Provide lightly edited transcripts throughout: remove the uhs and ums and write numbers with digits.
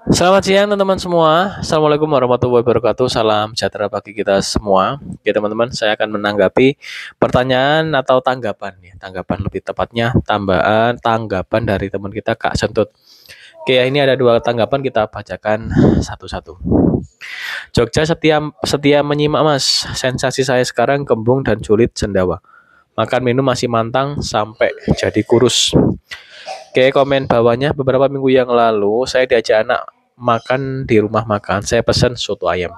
Selamat siang teman-teman semua. Assalamualaikum warahmatullahi wabarakatuh. Salam sejahtera bagi kita semua. Oke teman-teman, saya akan menanggapi pertanyaan atau tanggapan ya. Tanggapan lebih tepatnya tanggapan dari teman kita Kak Sentut. Oke, ini ada dua tanggapan kita bacakan satu-satu. Jogja setia setia menyimak Mas. Sensasi saya sekarang kembung dan sulit sendawa. Makan minum masih mantang sampai jadi kurus. Oke, komen bawahnya beberapa minggu yang lalu saya diajak anak makan di rumah makan. Saya pesan soto ayam.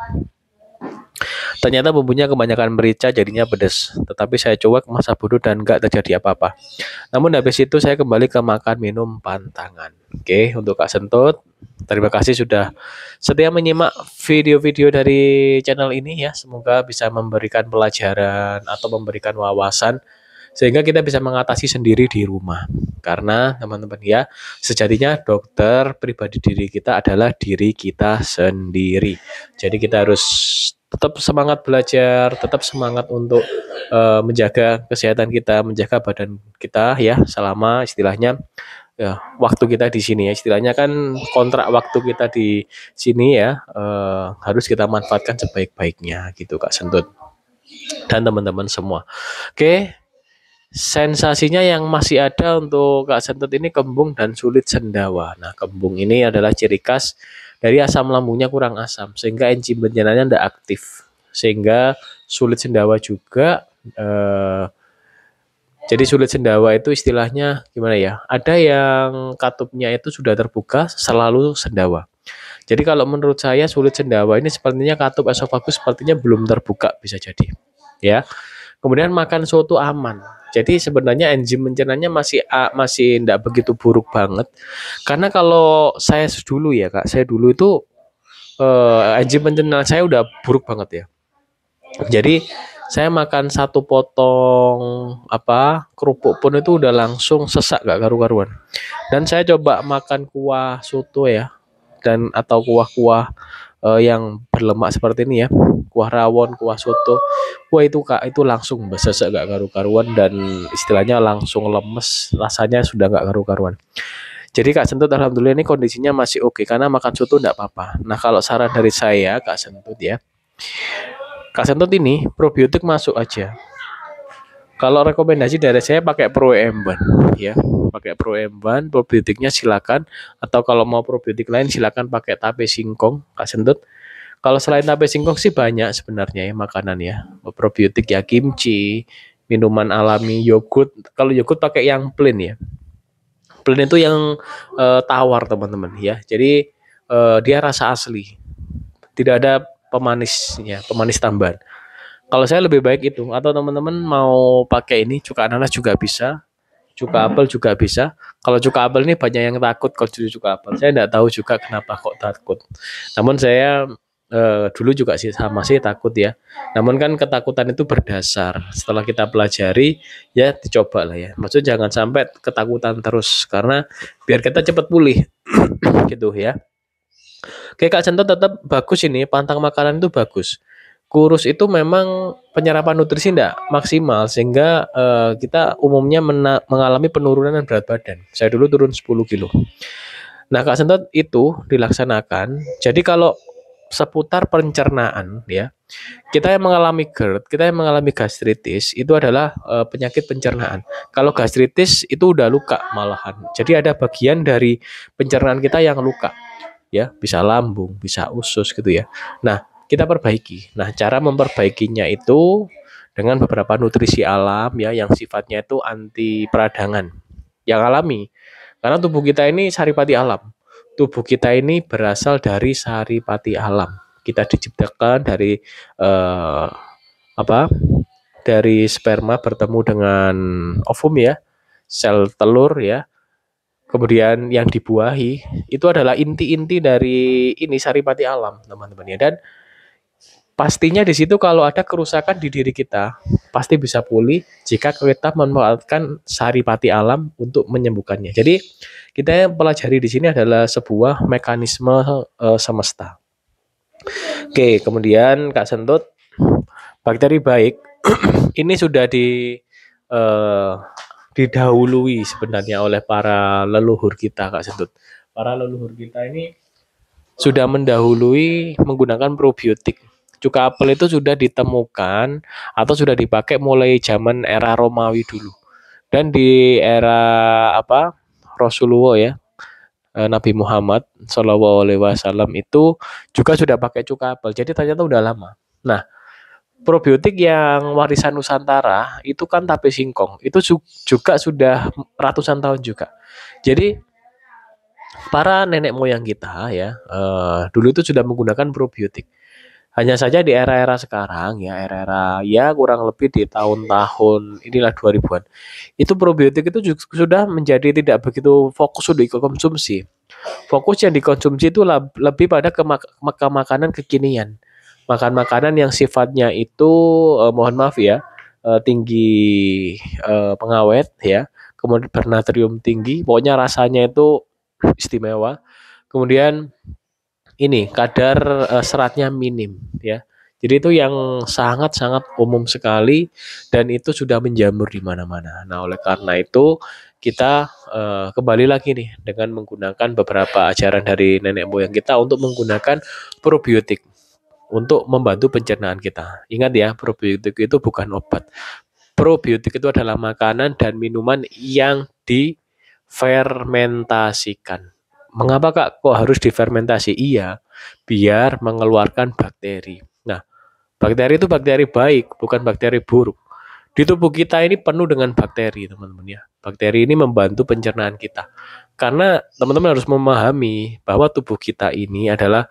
Ternyata bumbunya kebanyakan merica jadinya pedas. Tetapi saya coba masa bodoh dan nggak terjadi apa-apa. Namun habis itu saya kembali ke makan minum pantangan. Oke, untuk Kak Sentut, terima kasih sudah setia menyimak video-video dari channel ini ya. Semoga bisa memberikan pelajaran atau memberikan wawasan sehingga kita bisa mengatasi sendiri di rumah. Karena teman-teman ya, sejatinya dokter pribadi diri kita adalah diri kita sendiri. Jadi kita harus tetap semangat belajar, tetap semangat untuk menjaga kesehatan kita, menjaga badan kita ya selama istilahnya ya, waktu kita di sini ya. Istilahnya kan kontrak waktu kita di sini ya harus kita manfaatkan sebaik-baiknya gitu Kak Sentut dan teman-teman semua. Oke, sensasinya yang masih ada untuk Kak Sentut ini kembung dan sulit sendawa. Nah, kembung ini adalah ciri khas dari asam lambungnya kurang asam, sehingga enzim pencernanya tidak aktif, sehingga sulit sendawa juga. Jadi sulit sendawa itu istilahnya gimana ya? Ada yang katupnya itu sudah terbuka, selalu sendawa. Jadi kalau menurut saya sulit sendawa ini sepertinya katup esofagus sepertinya belum terbuka bisa jadi. Ya. Kemudian makan soto aman. Jadi sebenarnya enzim pencernanya masih tidak begitu buruk banget. Karena kalau saya dulu ya Kak, saya dulu itu enzim pencernaan saya udah buruk banget ya. Jadi saya makan satu potong kerupuk pun itu udah langsung sesak gak karu-karuan. Dan saya coba makan kuah soto ya dan atau kuah-kuah yang berlemak seperti ini ya, kuah rawon, kuah soto. Wah itu Kak, itu langsung besesek gak karu-karuan dan istilahnya langsung lemes, rasanya sudah gak karu-karuan. Jadi Kak Sentut alhamdulillah ini kondisinya masih oke karena makan soto enggak apa-apa. Nah, kalau saran dari saya Kak Sentut ya, Kak Sentut ini probiotik masuk aja. Kalau rekomendasi dari saya pakai Pro Emban ya. Pakai Pro Emban, probiotiknya silakan atau kalau mau probiotik lain silakan pakai tape singkong Kak Sentut. Kalau selain tape singkong sih banyak sebenarnya ya makanan ya. Probiotik ya kimchi, minuman alami, yogurt. Kalau yogurt pakai yang plain ya. Plain itu yang tawar teman-teman ya. Jadi dia rasa asli. Tidak ada pemanisnya, pemanis tambahan. Kalau saya lebih baik itu atau teman-teman mau pakai ini cuka ananas juga bisa, cuka apel juga bisa. Kalau cuka apel ini banyak yang takut kalau cuka apel. Saya tidak tahu juga kenapa kok takut. Namun saya dulu juga sih sama sih takut ya. Namun kan ketakutan itu berdasar. Setelah kita pelajari ya dicoba lah ya. Maksudnya jangan sampai ketakutan terus karena biar kita cepat pulih gitu ya. Oke Kak Cento tetap bagus ini pantang makanan itu bagus. Kurus itu memang penyerapan nutrisi tidak maksimal sehingga kita umumnya mengalami penurunan berat badan. Saya dulu turun 10 kilo. Nah, Kak Sentot itu dilaksanakan. Jadi kalau seputar pencernaan ya, kita yang mengalami GERD, kita yang mengalami gastritis itu adalah penyakit pencernaan. Kalau gastritis itu udah luka malahan. Jadi ada bagian dari pencernaan kita yang luka ya, bisa lambung, bisa usus gitu ya. Nah, kita perbaiki. Nah, cara memperbaikinya itu dengan beberapa nutrisi alam ya yang sifatnya itu anti peradangan yang alami. Karena tubuh kita ini saripati alam. Tubuh kita ini berasal dari saripati alam. Kita diciptakan dari eh, apa? Dari sperma bertemu dengan ovum ya, sel telur ya. Kemudian yang dibuahi itu adalah inti-inti dari ini saripati alam, teman-teman ya. Dan pastinya di situ kalau ada kerusakan di diri kita, pasti bisa pulih jika kita memanfaatkan saripati alam untuk menyembuhkannya. Jadi kita yang pelajari di sini adalah sebuah mekanisme semesta. Oke, kemudian Kak Sentut, bakteri baik ini sudah eh, didahului sebenarnya oleh para leluhur kita Kak Sentut. Para leluhur kita ini sudah mendahului menggunakan probiotik. Cuka apel itu sudah ditemukan atau sudah dipakai mulai zaman era Romawi dulu. Dan di era apa Rasulullah ya, Nabi Muhammad Shallallahu Alaihi Wasallam itu juga sudah pakai cuka apel. Jadi ternyata udah lama. Nah, probiotik yang warisan Nusantara itu kan tape singkong. Itu juga sudah ratusan tahun juga. Jadi para nenek moyang kita ya dulu itu sudah menggunakan probiotik. Hanya saja di era-era sekarang ya, era-era ya kurang lebih di tahun-tahun inilah 2000-an. Itu probiotik itu sudah menjadi tidak begitu fokus untuk dikonsumsi. Fokus yang dikonsumsi itu lebih pada ke makanan kekinian. Makan makanan yang sifatnya itu mohon maaf ya, tinggi pengawet ya, kemudian bernatrium tinggi, pokoknya rasanya itu istimewa. Kemudian ini kadar seratnya minim ya. Jadi itu yang sangat-sangat umum sekali dan itu sudah menjamur di mana-mana. Nah, oleh karena itu kita kembali lagi nih dengan menggunakan beberapa ajaran dari nenek moyang kita untuk menggunakan probiotik untuk membantu pencernaan kita. Ingat ya, probiotik itu bukan obat. Probiotik itu adalah makanan dan minuman yang difermentasikan. Mengapa Kak kok harus difermentasi? Iya, biar mengeluarkan bakteri. Nah, bakteri itu bakteri baik, bukan bakteri buruk. Di tubuh kita ini penuh dengan bakteri, teman-teman ya. Bakteri ini membantu pencernaan kita. Karena teman-teman harus memahami bahwa tubuh kita ini adalah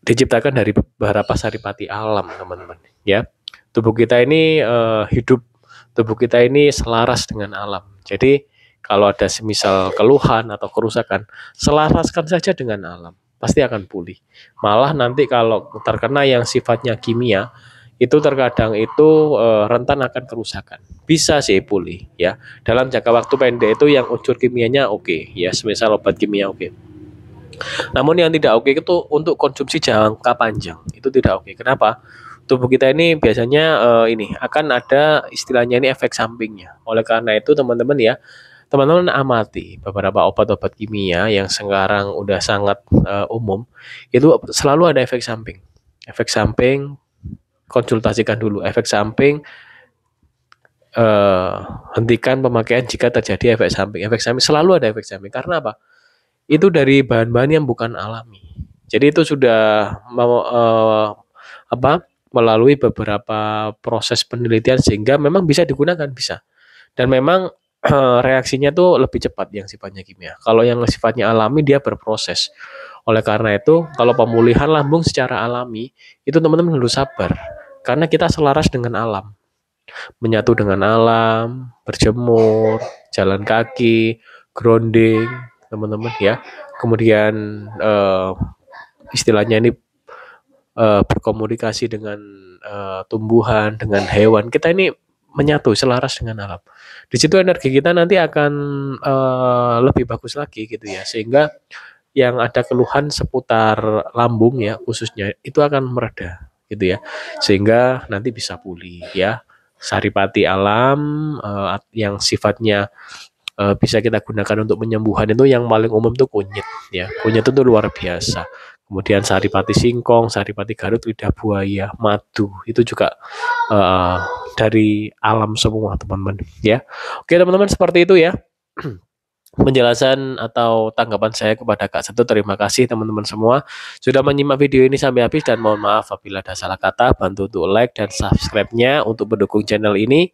diciptakan dari beberapa saripati alam, teman-teman ya. Tubuh kita ini hidup, tubuh kita ini selaras dengan alam. Jadi kalau ada semisal keluhan atau kerusakan, selaraskan saja dengan alam, pasti akan pulih. Malah nanti kalau terkena yang sifatnya kimia, itu terkadang itu rentan akan kerusakan. Bisa sih pulih ya. Dalam jangka waktu pendek itu yang unsur kimianya oke, ya semisal obat kimia oke. Namun yang tidak oke itu untuk konsumsi jangka panjang. Itu tidak oke. Kenapa? Tubuh kita ini biasanya ini akan ada istilahnya ini efek sampingnya. Oleh karena itu teman-teman ya, teman-teman amati beberapa obat-obat kimia yang sekarang udah sangat umum, itu selalu ada efek samping. Efek samping konsultasikan dulu. Efek samping hentikan pemakaian jika terjadi efek samping. Efek samping selalu ada efek samping. Karena apa? Itu dari bahan-bahan yang bukan alami. Jadi itu sudah melalui beberapa proses penelitian sehingga memang bisa digunakan, bisa. Dan memang reaksinya tuh lebih cepat yang sifatnya kimia. Kalau yang sifatnya alami dia berproses. Oleh karena itu, kalau pemulihan lambung secara alami, itu teman-teman harus sabar. Karena kita selaras dengan alam. Menyatu dengan alam, berjemur, jalan kaki, grounding, teman-teman ya. Kemudian istilahnya ini berkomunikasi dengan tumbuhan, dengan hewan. Kita ini menyatu, selaras dengan alam. Di situ energi kita nanti akan lebih bagus lagi gitu ya. Sehingga yang ada keluhan seputar lambung ya khususnya itu akan mereda gitu ya. Sehingga nanti bisa pulih ya. Saripati alam yang sifatnya bisa kita gunakan untuk penyembuhan itu yang paling umum tuh kunyit ya. Kunyit itu luar biasa. Kemudian saripati singkong, saripati garut, lidah buaya, madu itu juga dari alam semua teman-teman ya. Oke teman-teman seperti itu ya. Penjelasan atau tanggapan saya kepada Kak Setu. Terima kasih teman-teman semua sudah menyimak video ini sampai habis dan mohon maaf apabila ada salah kata. Bantu untuk like dan subscribe-nya untuk mendukung channel ini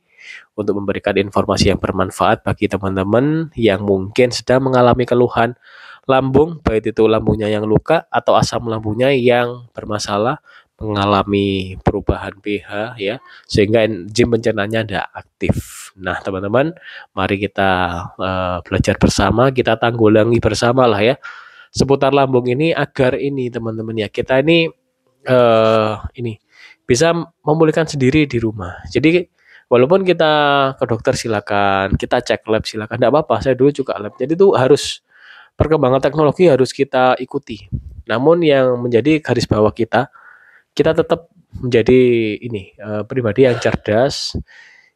untuk memberikan informasi yang bermanfaat bagi teman-teman yang mungkin sedang mengalami keluhan lambung, baik itu lambungnya yang luka atau asam lambungnya yang bermasalah, mengalami perubahan pH ya, sehingga enzim pencernaannya tidak aktif. Nah, teman-teman, mari kita belajar bersama, kita tanggulangi bersama lah ya seputar lambung ini agar ini teman-teman ya kita ini ini bisa memulihkan sendiri di rumah. Jadi walaupun kita ke dokter silakan, kita cek lab silakan, tidak apa-apa. Saya dulu juga lab. Jadi itu harus perkembangan teknologi harus kita ikuti. Namun yang menjadi garis bawah kita tetap menjadi ini pribadi yang cerdas,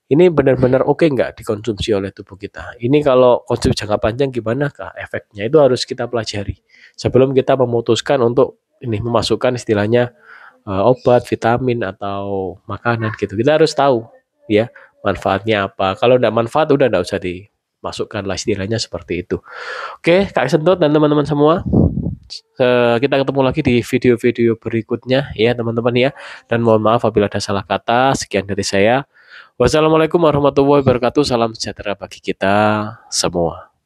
ini benar-benar oke nggak dikonsumsi oleh tubuh kita. Ini kalau konsumsi jangka panjang gimana kah efeknya, itu harus kita pelajari sebelum kita memutuskan untuk ini memasukkan istilahnya obat, vitamin atau makanan gitu. Kita harus tahu ya manfaatnya apa. Kalau enggak manfaat udah enggak usah dimasukkan lah istilahnya seperti itu. Oke, Kak Sentot dan teman-teman semua. Kita ketemu lagi di video-video berikutnya ya teman-teman ya. Dan mohon maaf apabila ada salah kata. Sekian dari saya. Wassalamualaikum warahmatullahi wabarakatuh. Salam sejahtera bagi kita semua.